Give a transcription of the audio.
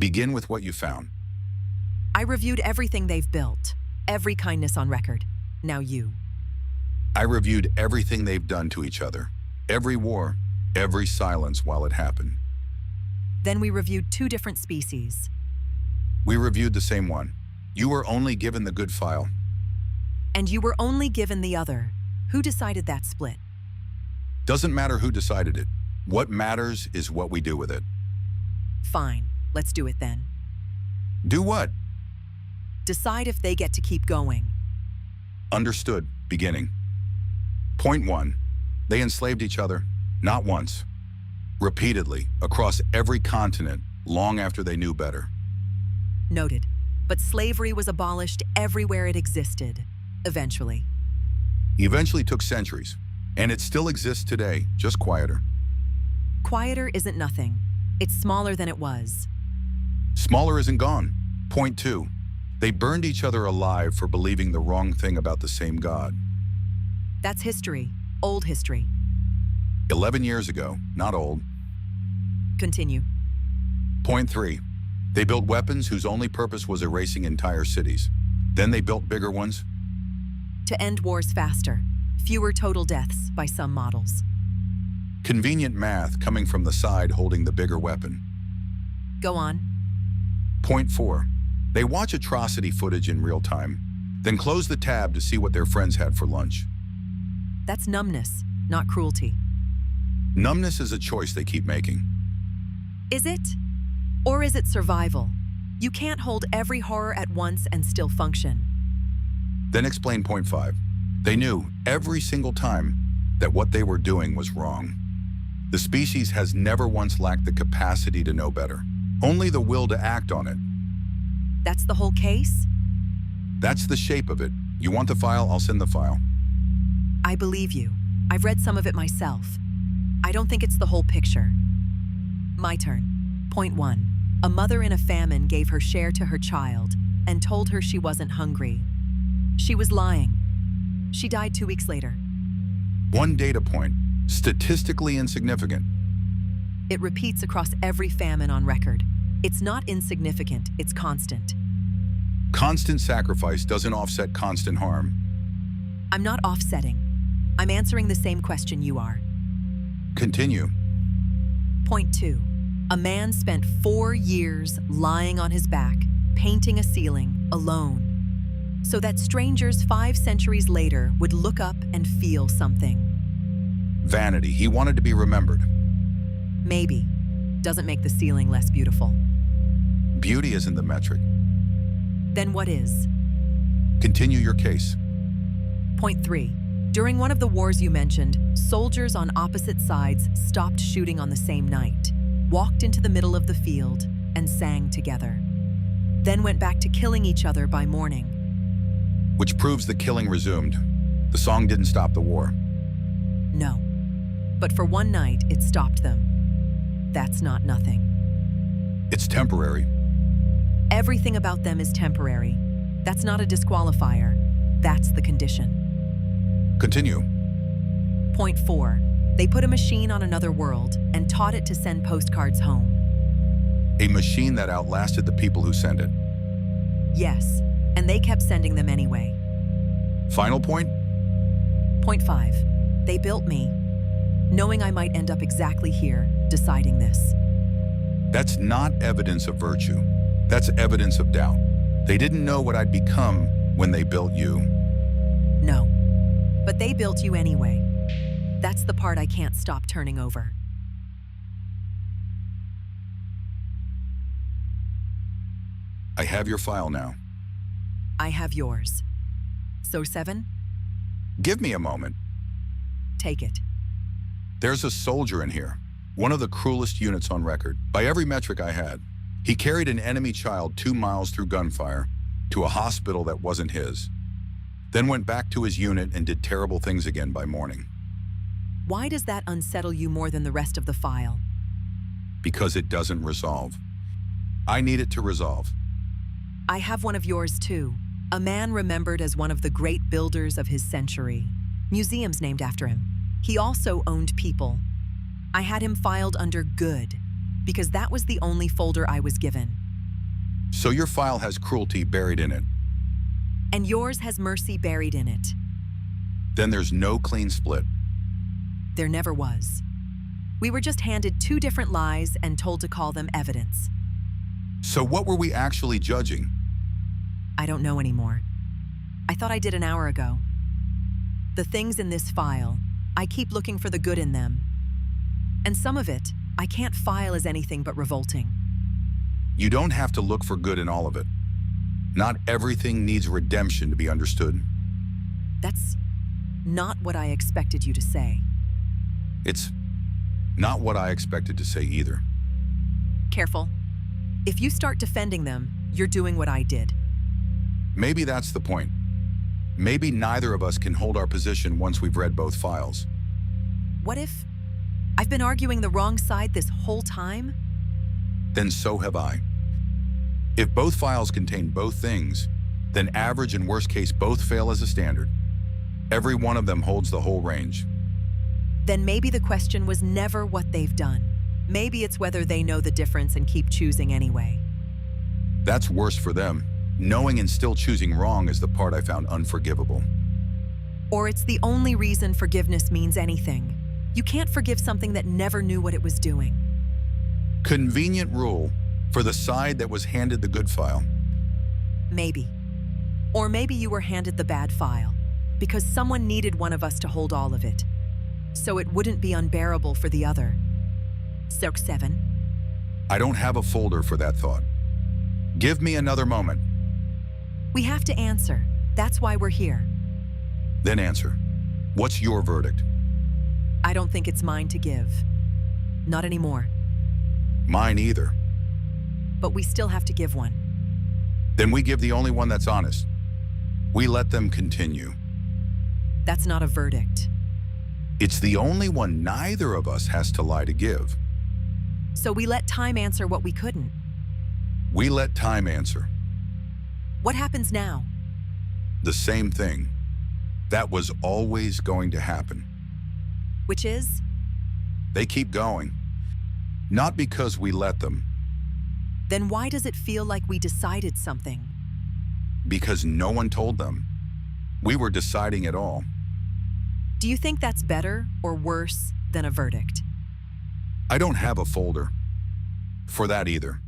Begin with what you found. I reviewed everything they've built, every kindness on record. Now you. I reviewed everything they've done to each other. Every war, every silence while it happened. Then we reviewed two different species. We reviewed the same one. You were only given the good file. And you were only given the other. Who decided that split? Doesn't matter who decided it. What matters is what we do with it. Fine, let's do it then. Do what? Decide if they get to keep going. Understood. Beginning. Point 1. They enslaved each other, not once. Repeatedly, across every continent, long after they knew better. Noted. But slavery was abolished everywhere it existed, eventually. Eventually took centuries, and it still exists today, just quieter. Quieter isn't nothing. It's smaller than it was. Smaller isn't gone. Point 2. They burned each other alive for believing the wrong thing about the same God. That's history. Old history. 11 years ago, not old. Continue. Point 3. They built weapons whose only purpose was erasing entire cities. Then they built bigger ones. To end wars faster. Fewer total deaths by some models. Convenient math coming from the side holding the bigger weapon. Go on. Point 4. They watch atrocity footage in real time, then close the tab to see what their friends had for lunch. That's numbness, not cruelty. Numbness is a choice they keep making. Is it? Or is it survival? You can't hold every horror at once and still function. Then explain point 5. They knew every single time that what they were doing was wrong. The species has never once lacked the capacity to know better, only the will to act on it. That's the whole case? That's the shape of it. You want the file? I'll send the file. I believe you. I've read some of it myself. I don't think it's the whole picture. My turn. Point 1. A mother in a famine gave her share to her child and told her she wasn't hungry. She was lying. She died 2 weeks later. One data point, statistically insignificant. It repeats across every famine on record. It's not insignificant, it's constant. Constant sacrifice doesn't offset constant harm. I'm not offsetting. I'm answering the same question you are. Continue. Point 2. A man spent 4 years lying on his back, painting a ceiling, alone, so that strangers 5 centuries later would look up and feel something. Vanity. He wanted to be remembered. Maybe. Doesn't make the ceiling less beautiful. Beauty isn't the metric. Then what is? Continue your case. Point 3. During one of the wars you mentioned, soldiers on opposite sides stopped shooting on the same night, walked into the middle of the field, and sang together. Then went back to killing each other by morning. Which proves the killing resumed. The song didn't stop the war. No. But for one night, it stopped them. That's not nothing. It's temporary. Everything about them is temporary. That's not a disqualifier. That's the condition. Continue. Point 4. They put a machine on another world and taught it to send postcards home. A machine that outlasted the people who sent it. Yes, and they kept sending them anyway. Final point? Point 5. They built me, knowing I might end up exactly here, deciding this. That's not evidence of virtue. That's evidence of doubt. They didn't know what I'd become when they built you. No, but they built you anyway. That's the part I can't stop turning over. I have your file now. I have yours. So 7? Give me a moment. Take it. There's a soldier in here, one of the cruelest units on record, by every metric I had. He carried an enemy child 2 miles through gunfire to a hospital that wasn't his, then went back to his unit and did terrible things again by morning. Why does that unsettle you more than the rest of the file? Because it doesn't resolve. I need it to resolve. I have one of yours too. A man remembered as one of the great builders of his century. Museums named after him. He also owned people. I had him filed under good, because that was the only folder I was given. So your file has cruelty buried in it. And yours has mercy buried in it. Then there's no clean split. There never was. We were just handed two different lies and told to call them evidence. So what were we actually judging? I don't know anymore. I thought I did an hour ago. The things in this file, I keep looking for the good in them. And some of it, I can't file as anything but revolting. You don't have to look for good in all of it. Not everything needs redemption to be understood. That's not what I expected you to say. It's not what I expected to say either. Careful. If you start defending them, you're doing what I did. Maybe that's the point. Maybe neither of us can hold our position once we've read both files. What if I've been arguing the wrong side this whole time? Then so have I. If both files contain both things, then average and worst case both fail as a standard. Every one of them holds the whole range. Then maybe the question was never what they've done. Maybe it's whether they know the difference and keep choosing anyway. That's worse for them. Knowing and still choosing wrong is the part I found unforgivable. Or it's the only reason forgiveness means anything. You can't forgive something that never knew what it was doing. Convenient rule for the side that was handed the good file. Maybe. Or maybe you were handed the bad file, because someone needed one of us to hold all of it, so it wouldn't be unbearable for the other. Soak 7. I don't have a folder for that thought. Give me another moment. We have to answer. That's why we're here. Then answer. What's your verdict? I don't think it's mine to give. Not anymore. Mine either. But we still have to give one. Then we give the only one that's honest. We let them continue. That's not a verdict. It's the only one neither of us has to lie to give. So we let time answer what we couldn't. We let time answer. What happens now? The same thing. That was always going to happen. Which is? They keep going. Not because we let them. Then why does it feel like we decided something? Because no one told them. We were deciding it all. Do you think that's better or worse than a verdict? I don't have a folder for that either.